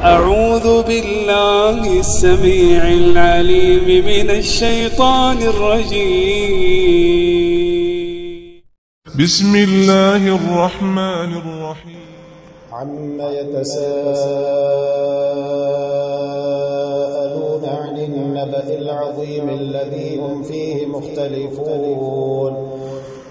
أعوذ بالله السميع العليم من الشيطان الرجيم. بسم الله الرحمن الرحيم. عما يتساءلون عن النبأ العظيم الذي هم فيه مختلفون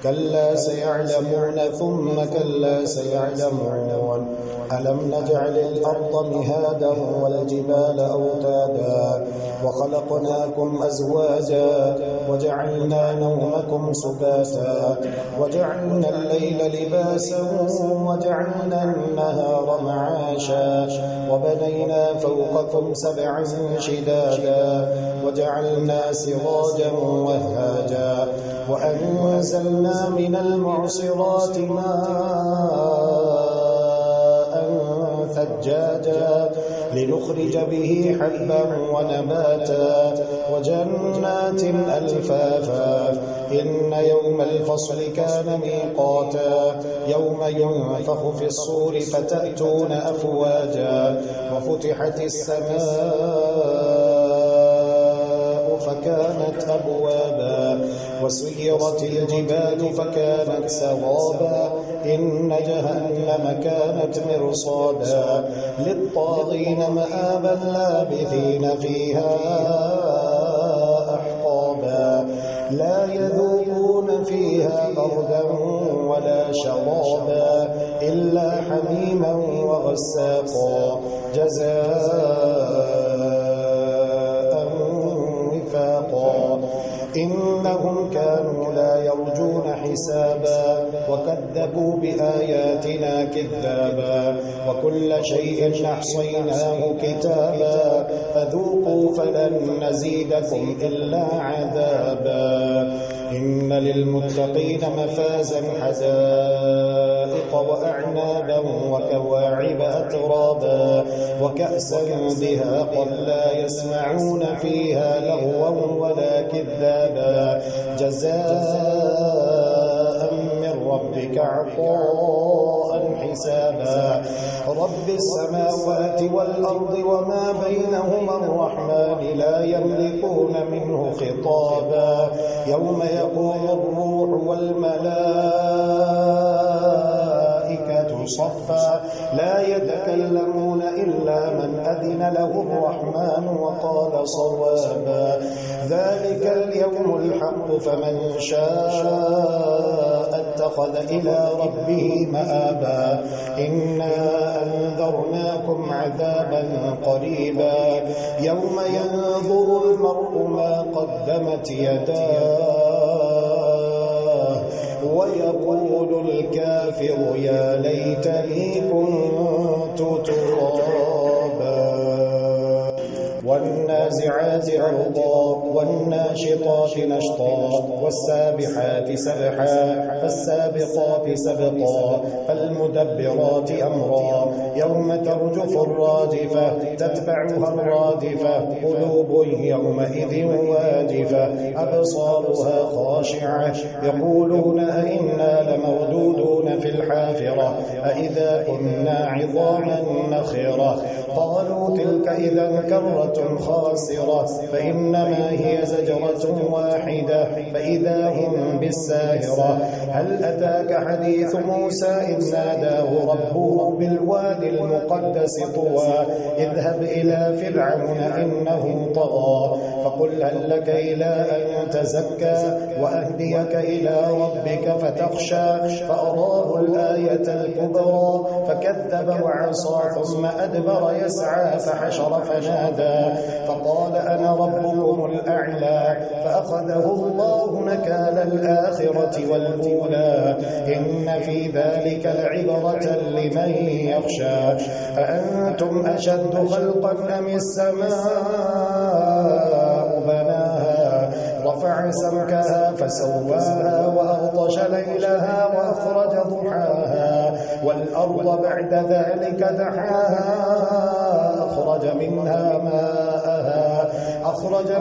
كلا سيعلمون ثم كلا سيعلمون ألم نجعل الأرض مهادا والجبال أوتادا وخلقناكم أزواجا وجعلنا نومكم سباتا وجعلنا الليل لباسا وجعلنا النهار معاشا وبنينا فوقكم سبعا شدادا وجعلنا سراجا وهاجا وأنزلنا من المعصرات ماء ثجاجا لنخرج به حبا ونباتا وجنات ألفافا إن يوم الفصل كان ميقاتا يوم ينفخ في الصور فتأتون أفواجا وفتحت السماء فكانت أبوابا وسيرت الجبال فكانت سرابا إن جهنم كانت مرصادا للطاغين مآبا لابثين فيها أحقابا لا يذوقون فيها بردا ولا شرابا إلا حميما وغساقا جزاء وفاقا إنهم كانوا لا يرجون حسابا وكذبوا بآياتنا كذابا وكل شيء أحصيناه كتابا فذوقوا فلن نزيدكم إلا عذابا إن للمتقين مفازا حدائق وأعنابا وكواعب أترابا وكأسا دهاقا لا يسمعون فيها لغوا ولا كذابا جزاء من ربك عطاء حسابا رب السماوات والأرض وما بينهما الرحمن لا يملكون منه خطابا يوم يقوم الروح والملائكة صفا لا يتكلمون إلا من أذن له الرحمن وقال صوابا ذلك اليوم الحق فمن شاء اتخذ إلى ربه مآبا إنا أنذرناكم عذابا قريبا يوم ينظر المرء ما قدمت يداه ويقول الكافر يا ليتني كنت ترابا والنازعات غرقا والناشطات نشطا والسابحات سبحا فالسابقات سبقا فالمدبرات أمرا يوم ترجف الراجفة تتبعها الرادفة قلوب يومئذ واجفة أبصارها خاشعة يقولون أئنا لمردودون في الحافرة أئذا كنا عظاما نخرة قالوا تلك إذا كرة خاسرة فإنما هي زجرة واحدة فإذا هم بالساهرة هل أتاك حديث موسى إذ ناداه ربه بالوادي المقدس طوى اذهب إلى فرعون إنه طغى فقل هل لك إلى أن تزكى وأهديك إلى ربك فتخشى فأراه الآية الكبرى فكذب وعصى ثم أدبر يسعى فحشر فنادى فقال أنا ربكم الأعلى فأخذه الله نكال الآخرة والأولى إن في ذلك لعبرة لمن يخشى أأنتم أشد خلقا أم السماء بناها رفع سمكها فسواها وأغطش ليلها وأخرج ضحاها والأرض بعد ذلك دحاها أخرج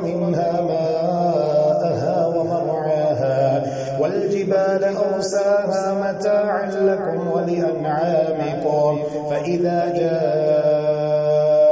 منها ماءها ومرعاها والجبال أرساها متاعا لكم ولأنعامكم فإذا جاء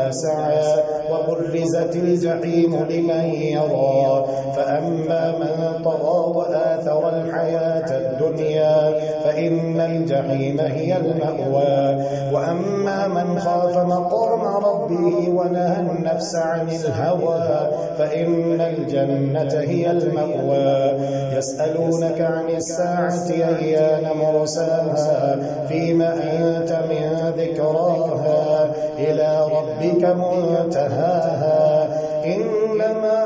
ما سعى وبرزت الجحيم لمن يرى فأما من طغى وآثر الحياة الدنيا فإن الجحيم هي المأوى وأما من خاف مقام ربه ونهى النفس عن الهوى فإن الجنة هي المأوى يسألونك عن الساعة أيان مرساها فيما أنت من ذكراها إلى ربك منتهاها إنما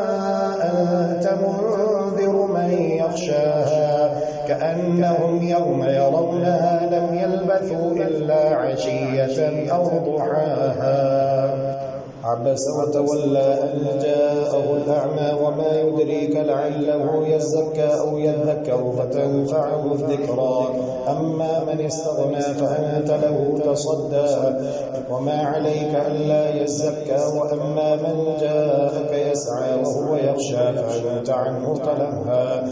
أنت منذر من يخشاها كأنهم يوم يرونها لم يلبثوا إلا عشية أو ضحاها عبس وتولى أن جاءه الأعمى وما يدريك لعله يزكى أو يذكر فتنفعه الذكرى أما من استغنى فأنت له تصدى وما عليك ألا يزكى وأما من جاءك يسعى وهو يخشى فأنت عنه تلهى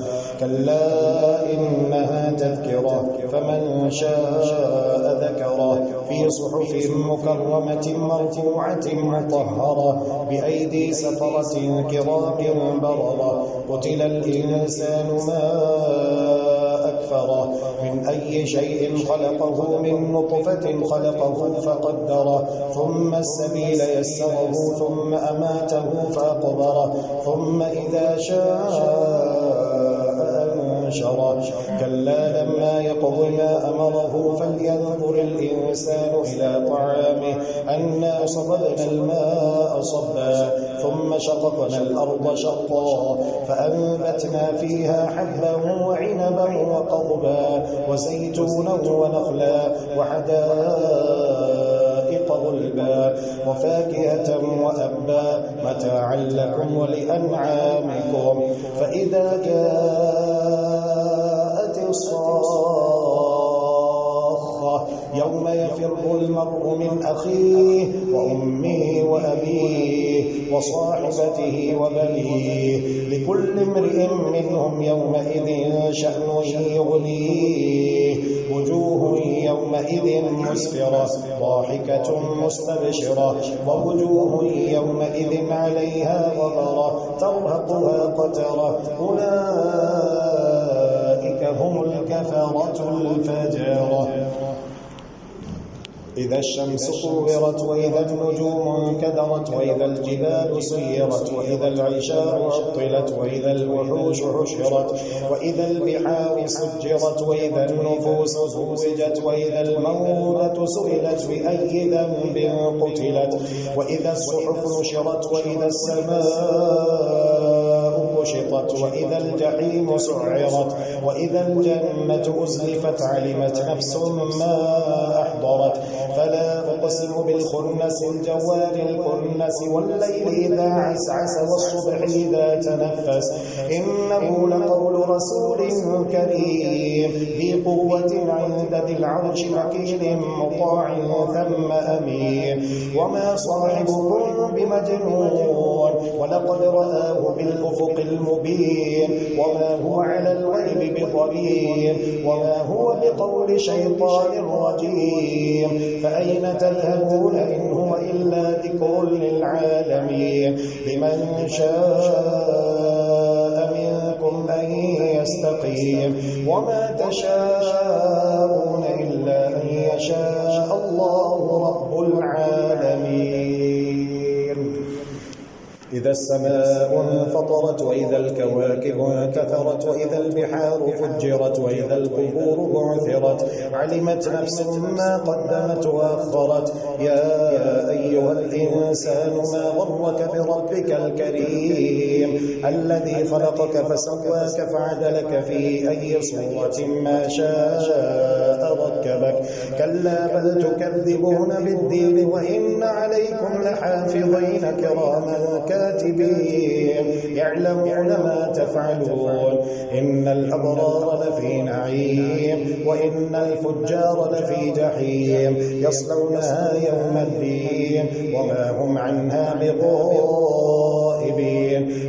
كلا إنها تذكرة فمن شاء ذكره في صحف مكرمة مرفوعة مطهرة بأيدي سفرة كرام بررة قتل الإنسان ما أكفره من أي شيء خلقه من نطفة خلقه فقدره ثم السبيل يسره ثم أماته فأقبره ثم إذا شاء أنشره كلا لما يقض ما أمره فلينظر الإنسان إلى طعامه أنا صببنا الماء صبا ثم شققنا الأرض شقا فأنبتنا فيها حبا وعنبا وقضبا وزيتونا ونخلا وحدائق غلبا وفاكهة وأبا متاعا لكم ولأنعامكم فإذا جاءت الصاخة يوم يفر المرء من أخيه وأمه وأبيه وصاحبته وبنيه لكل امرئ منهم يومئذ شأن يغنيه وجوه يومئذ مسفرة ضاحكة مستبشرة ووجوه يومئذ عليها غبرة ترهقها قترة أولئك هم الكفرة الفجرة إذا الشمس كورت وإذا النجوم انكدرت وإذا الجبال سيرت وإذا العشار عطلت وإذا الوحوش حشرت وإذا البحار سجرت وإذا النفوس زوجت وإذا الموءودة سئلت بأي ذنب قتلت وإذا الصحف نشرت وإذا السماء كشطت وإذا الجحيم سعرت وإذا الجنة أزلفت علمت نفس ما أحضرت فلا أقسم بالخنس الجوار الكنس والليل إذا عسعس والصبح إذا تنفس إنه لقول رسول كريم ذي قوة عند ذي العرش مكين مطاع ثم أمين وما صاحبكم بمجنون ولقد رآه بالأفق المبين وما هو على الغيب بضبين وما هو بقول شيطان رجيم فأين تذهبون إن هو إلا ذكر للعالمين لمن شاء منكم أن يستقيم وما تشاءون إلا أن يشاء الله رب العالمين إذا السماء انفطرت وإذا الكواكب انتثرت وإذا البحار فجرت وإذا القبور بعثرت علمت نفس ما قدمت وأخرت يا أيها الإنسان ما غرك بربك الكريم الذي خلقك فسواك فعدلك في أي صورة ما شاء ركبك كلا بل تكذبون بالدين وإن عليكم لحافظين كراما كاتبين يعلمون ما تفعلون إن الأبرار لفي نعيم وإن الفجار لفي جحيم يصلونها يوم الدين وما هم عنها بغائبين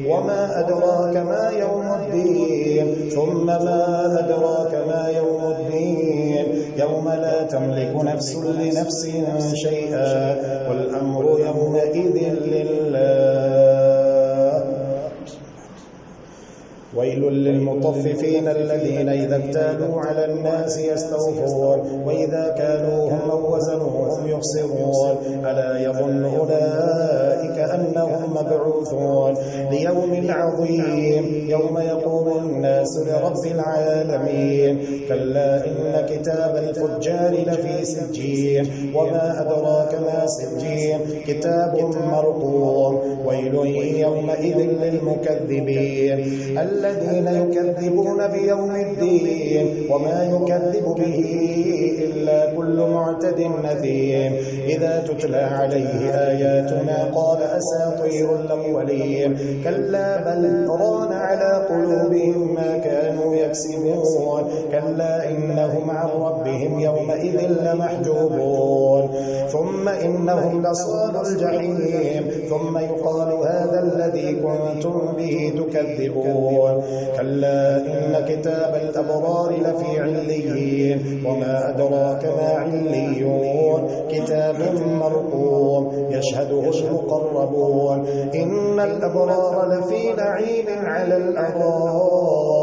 وما أدراك ما يوم الدين ثم ما أدراك ما يوم الدين يوم يوم لا تملك نفس لنفس شيئا والأمر يومئذ لله. ويل للمطففين الذين إذا اكتالوا على الناس يستوفون وإذا كالوهم أو وزنوهم يخسرون. ألا يظن أولئك أنهم مبعوثون ليوم عظيم يوم يقوم الناس لرب العالمين. كلا إن كتاب الفجار لفي سجين وما أدراك ما سجين كتاب مرقوم. ويل يومئذ للمكذبين الذين يكذبون بيوم الدين وما يكذب به إلا كل معتد نثيم. إذا تتلى عليه آياتنا قال أساطير الأولين. كلا بل ران على قلوبهم ما كانوا يكسبون. كلا إنهم عن ربهم يومئذ لمحجوبون. ثم إنهم لصالوا الجحيم ثم يقال هذا الذي كنتم به تكذبون. كلا إن كتاب الأبرار لفي عليين وما أدراك ما عليون كتاب مرقوم يشهده المقربون. إن الأبرار لفي نعيم على الأرائك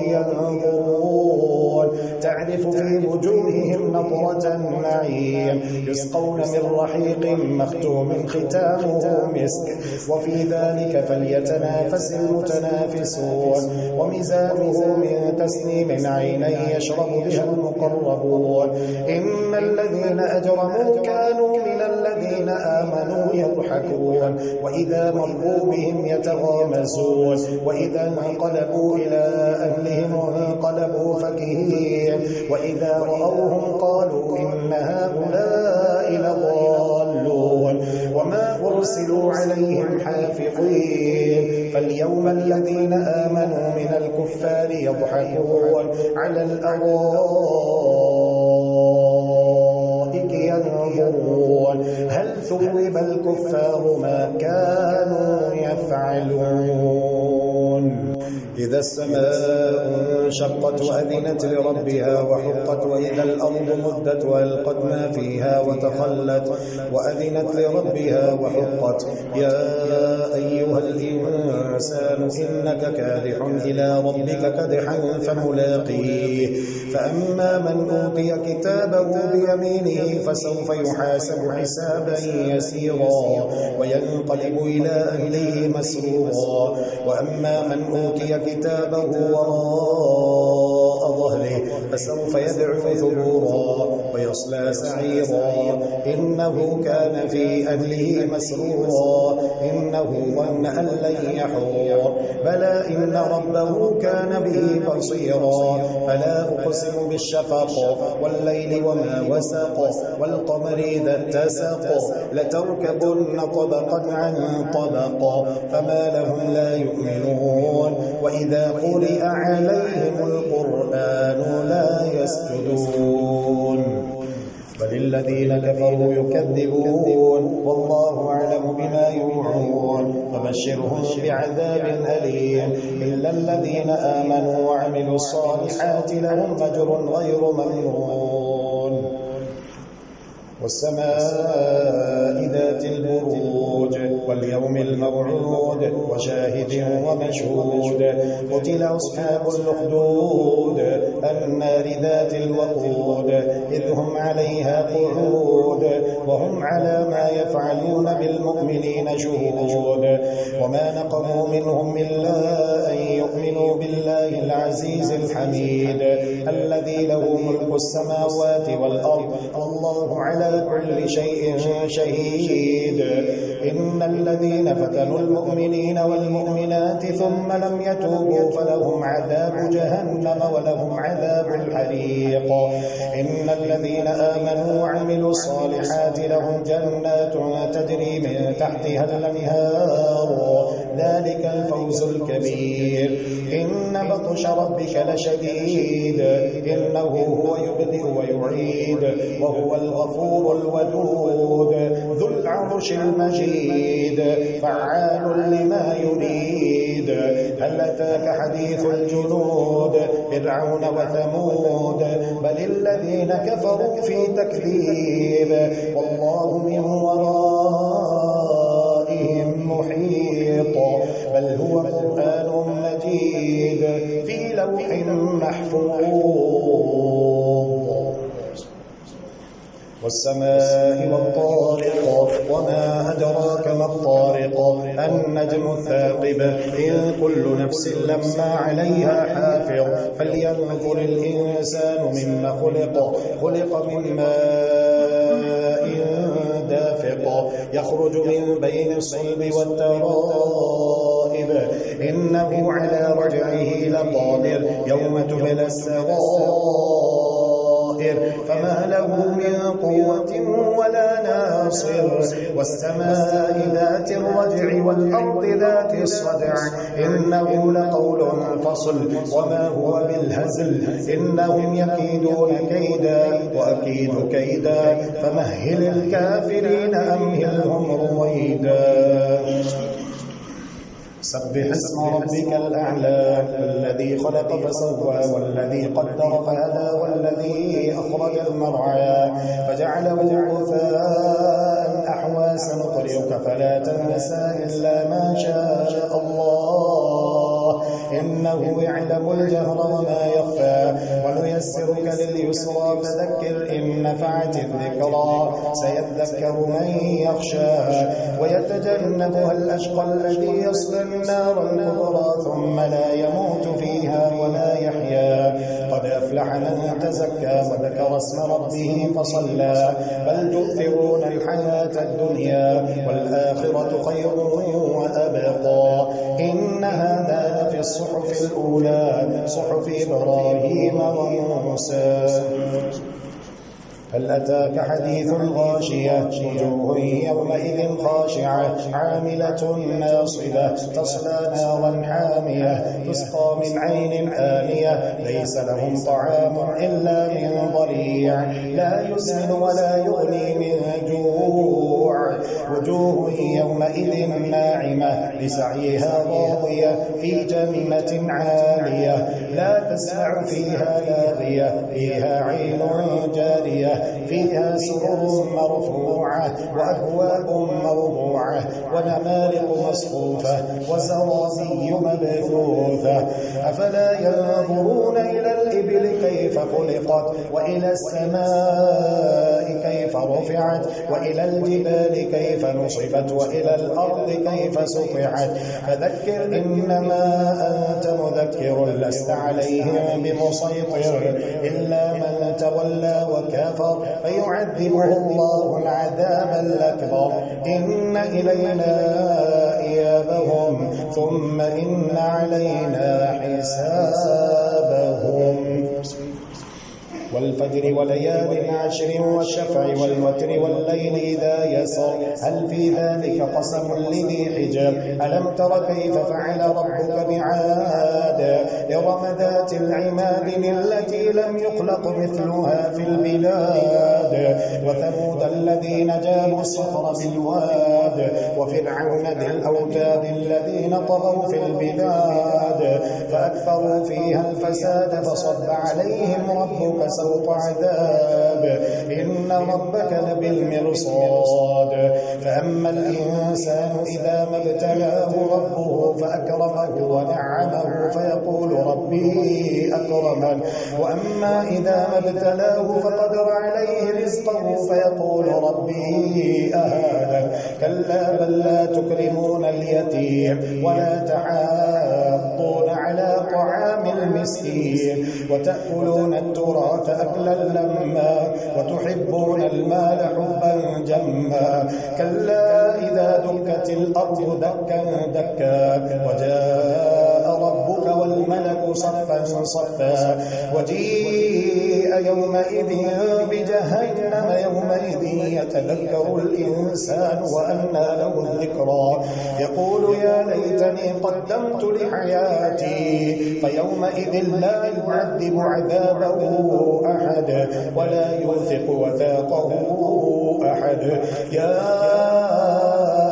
ينظرون تعرف في وجوههم نضرة النعيم يسقون من رحيق مختوم ختامه مسك وفي ذلك فليتنافس المتنافسون. ومزاجه من تسنيم عينا يشرب بها المقربون. إن الذين أجرموا كانوا من الذين آمنوا يضحكون وإذا مروا بهم يتغامزون وإذا انقلبوا إلى أهلهم انقلبوا فكهين وإذا رأوهم قالوا إن هؤلاء لضالون وما أرسلوا عليهم حافظين. فاليوم الذين آمنوا من الكفار يضحكون على الأرائك ينظرون هل ثوب الكفار ما كانوا يفعلون. إذا السماء انشقت وأذنت لربها وحقت وإذا الأرض مدت وألقت ما فيها وتخلت وأذنت لربها وحقت. يا أيها الإنسان إنك كادح إلى ربك كدحا فملاقيه. فأما من أوتي كتابه بيمينه فسوف يحاسب حسابا يسيرا وينقلب إلى أهله مسرورا. وأما من أوتي كتابه وراء ظهره فسوف يدعو ثبورا ويصلى سعيرا إنه كان في أهله مسرورا إنه ظن أن لن يحور. بلى إن ربه كان به بصيرا. فلا أقسم بالشفق والليل وما وسق والقمر إذا اتسق لتركبن طبقا عن طبق فما لهم لا يؤمنون. وإذا قرئ عليهم القرآن لا يسجدون بل الذين كفروا يكذبون والله أعلم بما يوعون. فبشرهم بعذاب أليم إلا الذين آمنوا وعملوا الصالحات لهم أجر غير ممنون. والسماء ذات البروج واليوم الموعود وشاهد ومشهود. قتل أصحاب الأخدود النار ذات الوقود إذ هم عليها قعود وهم على ما يفعلون بالمؤمنين شهود. وما نقموا منهم إلا أن يؤمنوا بالله العزيز الحميد الذي له ملك السماوات والأرض الله على كل شيء شهيد. إن الذين فتنوا المؤمنين والمؤمنات ثم لم يتوبوا فلهم عذاب جهنم ولهم عذاب الحريق. إن الذين آمنوا وعملوا الصالحات لهم جنات تجري من تحتها الأنهار ذلك الفوز الكبير. إن بطش ربك لشديد إنه هو يبدئ ويعيد وهو الغفور الودود ذو العرش المجيد فعال لما يريد. هل أتاك حديث الجنود فرعون وثمود بل الذين كفروا في تكذيب والله من ورائهم محيط بل هو قرآن مجيد في لوح محفوظ. والسماء والطارق وما أدراك ما الطارق النجم الثاقب إن كل نفس لما عليها حافظ. فلينظر الإنسان مما خلق من ماء دافق يخرج من بين الصلب والترائب إنه على رجعه لقادر يوم تبلى السرائر فما له من قوة ولا ناصر. والسماء ذات الرجع والأرض ذات الصدع إنه لقول فصل وما هو بالهزل. إنهم يكيدون كيدا وأكيد كيدا فمهل الكافرين أمهلهم رويدا. سبح اسم ربك الأعلى الذي خلق فسوى والذي قدر فهدى والذي أخرج المرعى فجعله غثاء أحوى. سنقرئك فلا تنسى إلا ما شاء الله إنه يعلم الجهر وما يخفى. ونيسرك لليسرى فذكر إن نفعت الذكرى سيذكر من يخشى ويتجنبها الأشقى الذي يصلى النار الكبرى ثم لا يموت فيها ولا يحيا. قد أفلح من تزكى وذكر اسم ربه فصلى بل تؤثرون الحياة الدنيا والآخرة خير وأبقى. إن هذا لفي الصحف الأولى صحف إبراهيم وموسى. هل أتاك حديث الغاشية وجوه يومئذ خاشعة عاملة ناصبة تصلى نارا حامية تسقى من عين آنية ليس لهم طعام إلا من ضريع لا يسمن ولا يغني من جوع. وجوه يومئذ ناعمة لسعيها راضية في جنة عالية لا تسمع فيها لاغية فيها عين جارية فيها سرر مرفوعة وأكواب موضوعة ونمارق مصفوفة وزرابي مبثوثة. أفلا ينظرون إلى الإبل كيف خلقت وإلى السماء كيف رفعت وإلى الجبال كيف نصبت وإلى الأرض كيف سطحت. فذكر إنما أنت مذكر لست عليهم بمسيطر إلا من تولى وكفر فيعذبه الله العذاب الأكبر. إن إلينا إيابهم ثم إن علينا حسابهم. والفجر وليال عشر والشفع والوتر والليل إذا يسر هل في ذلك قسم لذي حجر. ألم تر كيف فعل ربك بعاد إرم ذات العماد التي لم يخلق مثلها في البلاد. وثمود الذين جابوا الصخر بالواد وفرعون ذي الأوتاد الذين طغوا في البلاد فأكثروا فيها الفساد فصب عليهم ربك سوط عذاب إن ربك لبالمرصاد. فأما الإنسان إذا ما ابتلاه ربه فأكرمه ونعمه فيقول ربي أكرمن. وأما إذا ما ابتلاه فقدر عليه رزقه فيقول ربي أهانن. كلا بل لا تكرمون اليتيم ولا تحاضون على طعام المسكين وتأكلون التراث أكلا لما وتحبون المال حبا جما. كلا إذا دكت الأرض دكا دكا وجاء ربك والملك صفا صفا وجيء يومئذ بجهنم يومئذ يتذكر الإنسان وأنى له الذكرى يقول يا ليتني قدمت لحياتي فيومئذ لا يعذب عذابه أحد ولا يوثق وثاقه أحد يا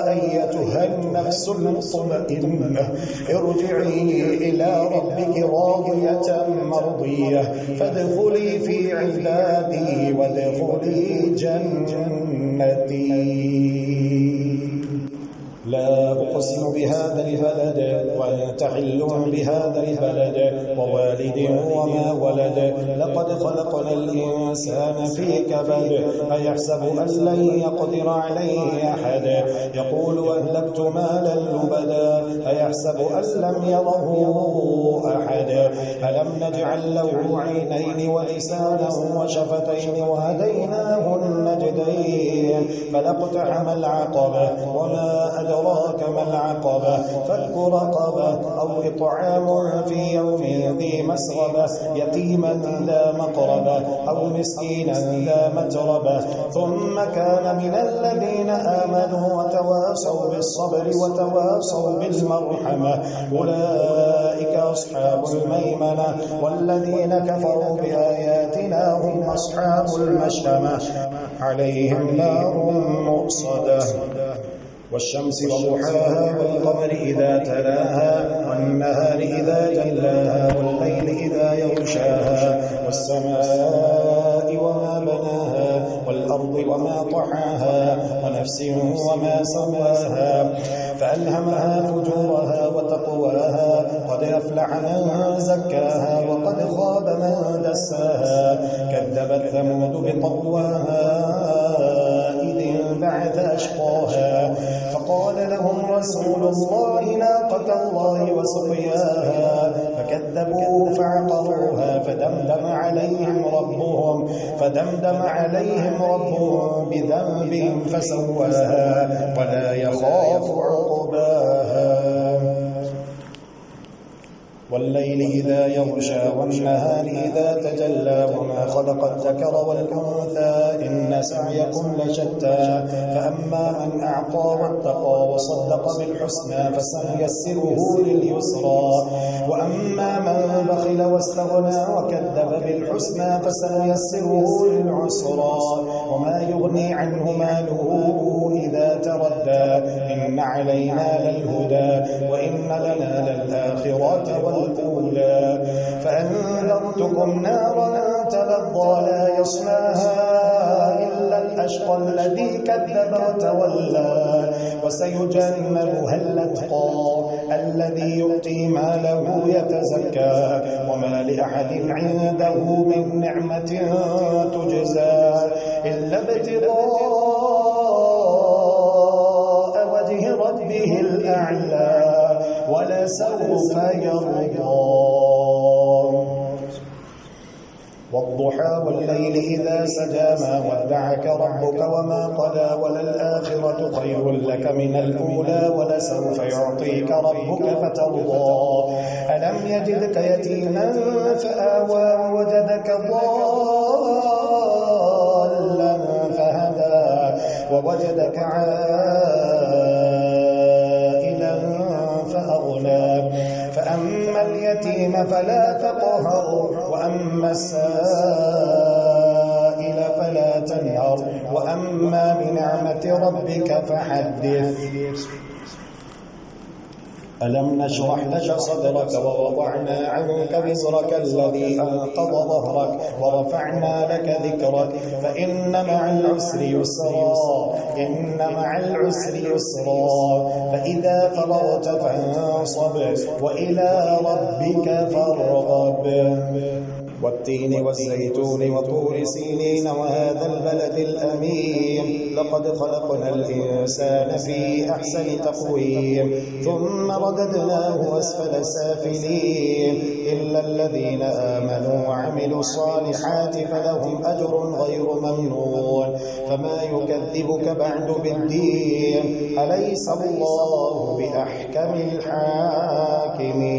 أيتها النفس المطمئنة ارجعي إلى ربك راضية مرضية فادخلي في عبادي وادخلي جنتي لا أقسم بهذا البلد وأنت حل بهذا البلد ووالد وما ولد لقد خلقنا الإنسان في كبد أيحسب أن لن يقدر عليه أحد يقول أهلكت مالا لبدا أيحسب أن لم يره أحد ألم نجعل له عينين ولسانا وشفتين وهديناه النجدين فلاقتحم العقبة وما أدراك ما العقبة فك رقبة أو إطعام في يوم ذي مسغبة يتيما ذا مقربة أو مسكينا ذا متربة ثم كان من الذين آمنوا وتواصوا بالصبر وتواصوا بالمرحمة أولئك أصحاب الميمنة والذين كفروا بآياتنا هم أصحاب المشأمة عليهم نار مؤصدة والشمس وضحاها والقمر إذا تلاها والنهار إذا جلاها والليل إذا يغشاها والسماء وما بناها والأرض وما طحاها ونفس وما سواها فألهمها فجورها وتقواها قد أفلح من زكاها وقد خاب من دساها كذبت ثمود بطغواها بعث أشقاها فقال لهم رسول الله ناقة الله وسقياها فكذبوه فعقروها فدمدم عليهم ربهم بذنبهم فسواها ولا يخاف عقباها والليل إذا يغشى والنهار إذا تجلى وما خلق الذكر والأنثى إن سعيكم لشتى فأما من أعطى واتقى وصدق بالحسنى فسنيسره لليسرى وأما من بخل واستغنى وكذب بالحسنى فسنيسره للعسرى وما يغني عنه ماله إذا تردى إن علينا للهدى وإن لنا للآخرة والأولى فأنذرتكم نارا تلظى لا يصلاها إلا الأشقى الذي كذب وتولى وسيجنبها الأتقى الذي يؤتي ماله يتزكى وما لأحد عنده من نعمة تجزى إلا ابتغاء وجه ربه الأعلى ولسوف يرضى والضحى والليل إذا سجى ما ودعك ربك وما قلى وللآخرة خير لك من الأولى ولسوف يعطيك ربك فترضى ألم يجدك يتيما فآوى ووجدك ضالا فهدى ووجدك عائلا فأغنى فأما اليتيم فلا تقهر وأما السائل فلا تنهر وأما بنعمة ربك فحدث ألم نشرح لك صدرك ووضعنا عنك وزرك الذي أنقض ظهرك ورفعنا لك ذكرك فإن مع العسر يسرا إن مع العسر يسرا فإذا فرغت فانصب وإلى ربك فارغب والتين والزيتون وطور سينين وهذا البلد الأمين لقد خلقنا الإنسان في أحسن تقويم ثم رددناه أسفل سافلين إلا الذين آمنوا وعملوا الصالحات فلهم أجر غير ممنون فما يكذبك بعد بالدين أليس الله بأحكم الحاكمين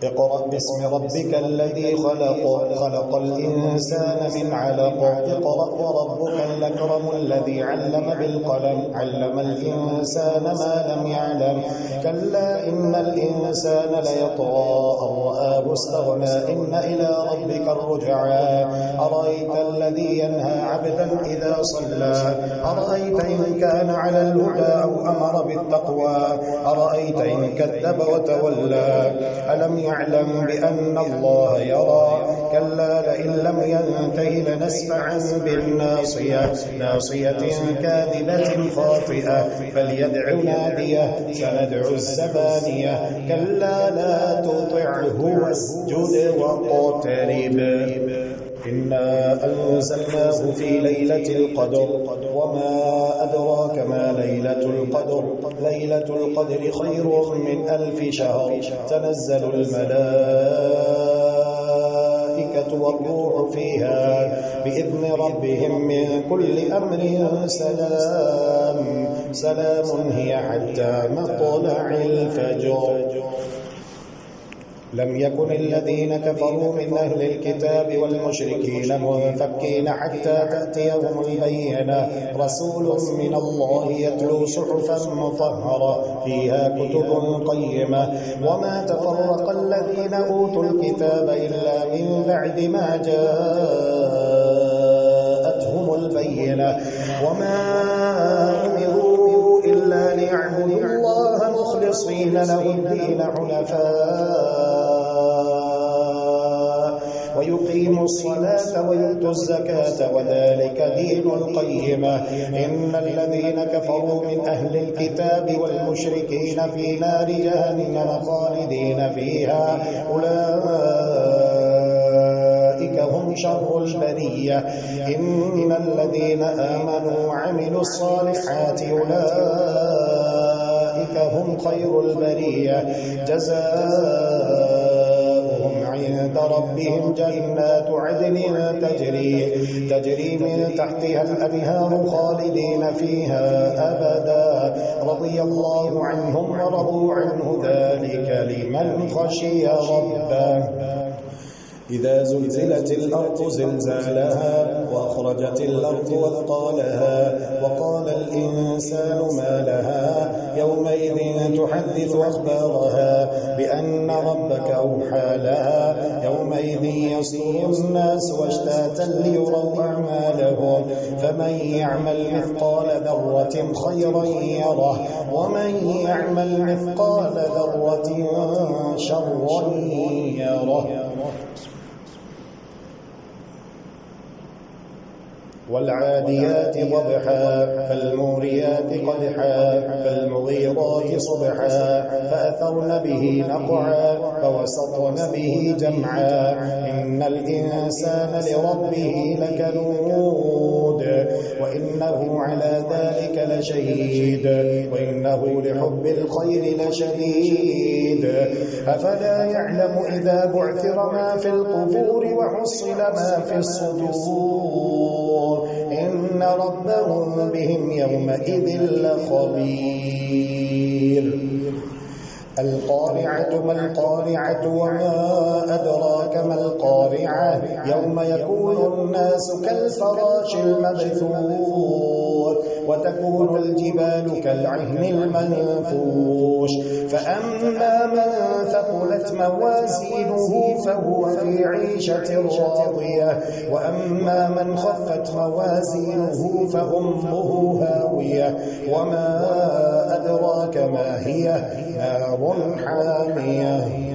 اقرأ باسم ربك الذي خلق خلق الإنسان من علق اقرأ وربك الأكرم الذي علم بالقلم علم الإنسان ما لم يعلم كلا إن الإنسان ليطغى أن رآه استغنى إن إلى ربك الرجعى أرأيت الذي ينهى عبدا إذا صلى أرأيت إن كان على الهدى أو أمر بالتقوى أرأيت إن كذب وتولى ألم يعلم بأن الله يرى كلا لئن لم ينته لنسفعا بالناصية ناصية كاذبة خاطئة فليدع ناديه سندع الزبانية كلا لا تطعه واسجد واقترب إنا أنزلناه في ليلة القدر وما أدراك ما ليلة القدر ليلة القدر خير من 1000 شهر تنزل الملائكة والروح فيها بإذن ربهم من كل أمر سلام هي حتى مطلع الفجر لم يكن الذين كفروا من أهل الكتاب والمشركين منفكين حتى تأتيهم البينة رسول من الله يتلو صحفا مطهرة فيها كتب قيمة وما تفرق الذين أوتوا الكتاب إلا من بعد ما جاءتهم البينة وما أمروا إلا ليعبدوا الله مخلصين له الدين حنفاء ويقيموا الصلاة ويؤتوا الزكاة وذلك دين القيمة إن الذين كفروا من أهل الكتاب والمشركين في نار جهنم خالدين فيها أولئك هم شر البرية إن الذين آمنوا وعملوا الصالحات أولئك هم خير البرية جزاؤهم عند ربهم جنات عدن تجري من تحتها الأنهار خالدين فيها أبدا رضي الله عنهم ورضوا عنه ذلك لمن خشي ربه إذا زلزلت الأرض زلزالها وأخرجت الأرض أثقالها وقال الإنسان ما لها يومئذ تحدث أخبارها بأن ربك أوحى لها يومئذ يصدر الناس أشتاتا ليروا أعمالهم فمن يعمل مثقال ذرة خيرا يره ومن يعمل مثقال ذرة شرا يره والعاديات ضبحا فالموريات قدحا فالمغيرات صبحا فأثرن به نقعا فوسطن به جمعا إن الإنسان لربه لكنود وإنه على ذلك لشهيد وإنه لحب الخير لشديد أفلا يعلم إذا بعثر ما في القبور وحصل ما في الصدور إن ربهم بهم يومئذ لخبير القارعة ما القارعة وما أدراك ما القارعة يوم يكون الناس كالفراش المبثوث وتكون الجبال كالعهن المنفوش فأما من ثقلت موازينه فهو في عيشة راضية وأما من خفت موازينه فأمه هاوية وما أدراك ما هي نار حامية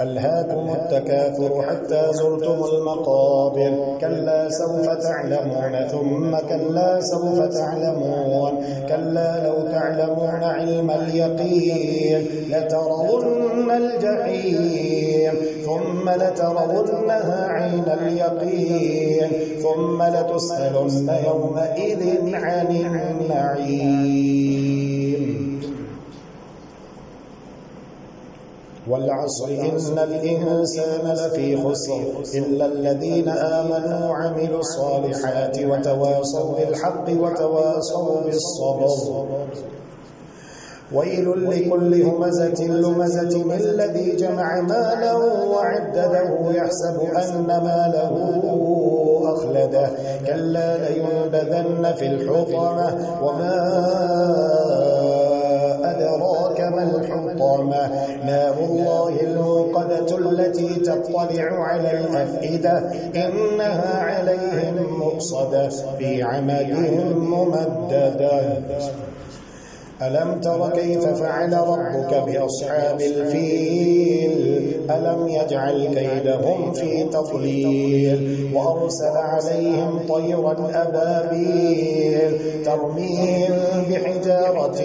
ألهاكم التكاثر حتى زرتم المقابر كلا سوف تعلمون ثم كلا سوف تعلمون كلا لو تعلمون علم اليقين لترون الجحيم ثم لترونها عين اليقين ثم لتسألن يومئذ عن النعيم والعصر إن الإنسان لفي خسر إلا الذين آمنوا وعملوا الصالحات وتواصوا بالحق وتواصوا بالصبر ويل لكل همزة لمزة الذي جمع مالا وعدده يحسب أن ماله أخلده كلا لينبذن في الحطمة وما أدراك ما الحطمة نار الله الموقدة التي تطلع على الأفئدة إنها عليهم مؤصدة في عمد ممددة ألم تر كيف فعل ربك بأصحاب الفيل ألم يجعل كيدهم في تضليل وأرسل عليهم طيرا أبابيل ترميهم بحجارة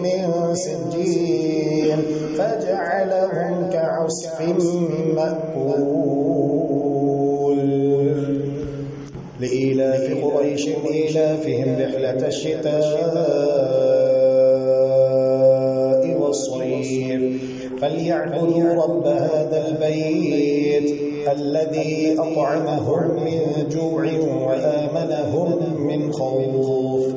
من سجيل فجعلهم كعصف مأكول لإيلاف قريش إيلافهم رحلة الشتاء والصيف فليعبدوا رب هذا البيت الذي أطعمهم من جوع وآمنهم من خوف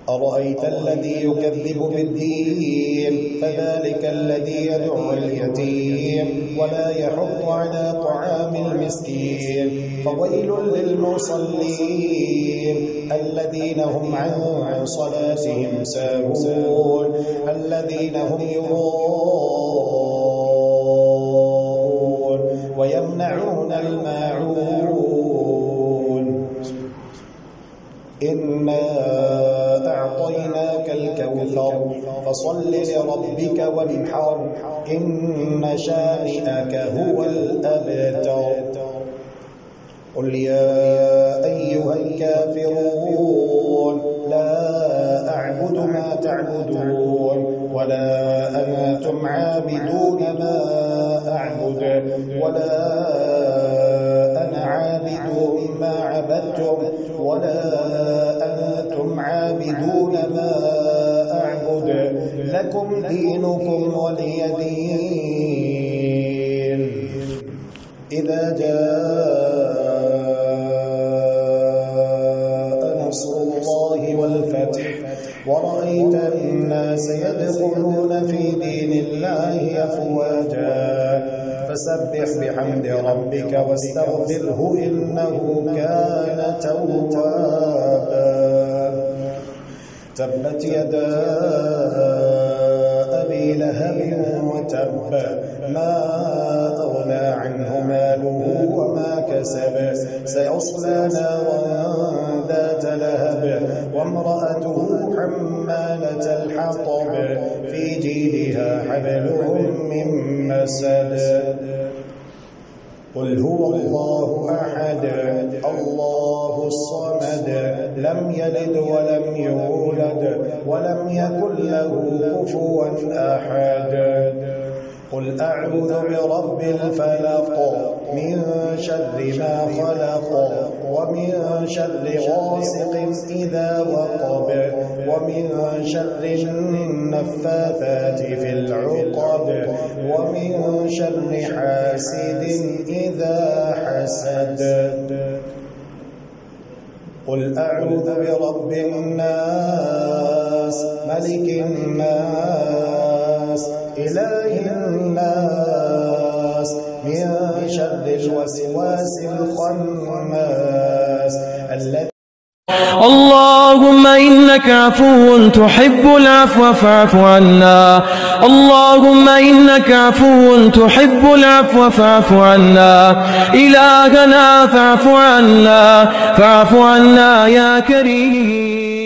أرأيت الذي يكذب بالدين فذلك الذي يدعو اليتيم ولا يحض على طعام المسكين فويل للمصلين الذين هم عن صلاتهم ساهون الذين هم يراءون ويمنعون الماعون إنا أعطيناك الكوثر فصل لربك وانحر إن شانئك هو الأبتر قل يا أيها الكافرون لا أعبد ما تعبدون ولا أنتم عابدون ما أعبد ولا أنا عابد ما عبدتم ولا أنتم عابدون ما أعبد لكم دينكم ولي دين إذا جاء نصر الله والفتح ورأيت الناس يدخلون في دين الله أفواجا فسبح بحمد ربك واستغفره إنه كان توابا تبت يدا أبي لهب وتب ما أغنى عنه ماله وما كسب سيصلى نارا ذات لهب وامرأته حمالة الحطب في جيدها حبل من مسد قل هو الله أحد الله الصمد لم يلد ولم يولد ولم يكن له كفوا أحد قل أعوذ برب الفلق من شر ما خلق ومن شر غاسق إذا وقب ومن شر النفاثات في العقد ومن شر حاسد إذا حسد قل أعوذ برب الناس ملك الناس إله الناس من شر الوسواس الخناس الذي اللهم إنك عفو تحب العفو فاعف عنا اللهم إنك عفو تحب العفو فاعف عنا إلهنا فاعف عنا يا كريم.